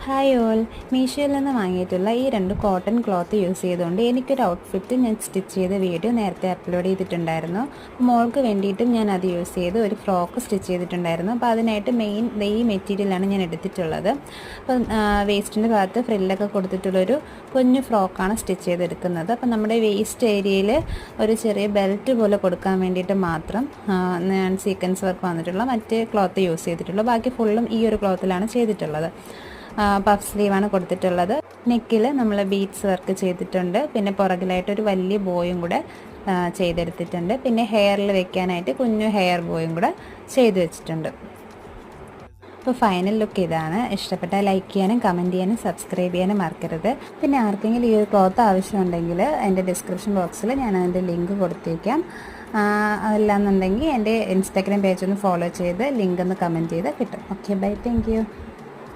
Hi all, മീഷോയിൽ നിന്ന് വാങ്ങിയിട്ടുള്ള ഈ 2 cotton cloth use ചെയ്തുകൊണ്ട് എനിക്കൊരു ഔട്ട്ഫിറ്റ് ഞാൻ സ്റ്റിച്ച് ചെയ്ത വീഡിയോ നേരത്തെ അപ്ലോഡ് ചെയ്തിട്ടുണ്ടായിരുന്നു. മോൾക്ക് വേണ്ടിയിട്ടും ഞാൻ അത് യൂസ് ചെയ്ത് ഒരു ഫ്രോക്ക് സ്റ്റിച്ച് ചെയ്തിട്ടുണ്ടായിരുന്നു. അപ്പോൾ അതിനായിട്ട് മെയിൻ ഈ മെറ്റീരിയലാണ് ഞാൻ എടുത്തിട്ടുള്ളത്. അപ്പം വേസ്റ്റിൻ്റെ ഭാഗത്ത് ഫ്രില്ലൊക്കെ കൊടുത്തിട്ടുള്ളൊരു കുഞ്ഞു ഫ്രോക്കാണ് സ്റ്റിച്ച് ചെയ്തെടുക്കുന്നത്. അപ്പം നമ്മുടെ വേസ്റ്റ് ഏരിയയിൽ ഒരു ചെറിയ ബെൽറ്റ് പോലെ കൊടുക്കാൻ വേണ്ടിയിട്ട് മാത്രം ഞാൻ സീക്വൻസ് വർക്ക് വന്നിട്ടുള്ള മറ്റേ ക്ലോത്ത് യൂസ് ചെയ്തിട്ടുള്ളൂ. ബാക്കി ഫുള്ളും ഈ ഒരു ക്ലോത്തിലാണ് ചെയ്തിട്ടുള്ളത്. പഫ് സ്ലീവാണ് കൊടുത്തിട്ടുള്ളത്. നെക്കിൽ നമ്മൾ ബീഡ്സ് വർക്ക് ചെയ്തിട്ടുണ്ട്. പിന്നെ പുറകിലായിട്ട് ഒരു വലിയ ബോയും കൂടെ ചെയ്തെടുത്തിട്ടുണ്ട്. പിന്നെ ഹെയറിൽ വെക്കാനായിട്ട് കുഞ്ഞു ഹെയർ ബോയും കൂടെ ചെയ്ത് വെച്ചിട്ടുണ്ട്. അപ്പോൾ ഫൈനൽ ലുക്ക് ഇതാണ്. ഇഷ്ടപ്പെട്ടാൽ ലൈക്ക് ചെയ്യാനും കമൻറ്റ് ചെയ്യാനും സബ്സ്ക്രൈബ് ചെയ്യാനും മറക്കരുത്. പിന്നെ ആർക്കെങ്കിലും ഈ ഒരു ക്ലോത്ത് ആവശ്യമുണ്ടെങ്കിൽ എൻ്റെ ഡിസ്ക്രിപ്ഷൻ ബോക്സിൽ ഞാൻ അതിൻ്റെ ലിങ്ക് കൊടുത്തേക്കാം. അതല്ലാന്നുണ്ടെങ്കിൽ എൻ്റെ ഇൻസ്റ്റാഗ്രാം പേജ് ഒന്ന് ഫോളോ ചെയ്ത് ലിങ്ക് ഒന്ന് കമൻറ്റ് ചെയ്ത് കിട്ടും. Okay, bye, thank U.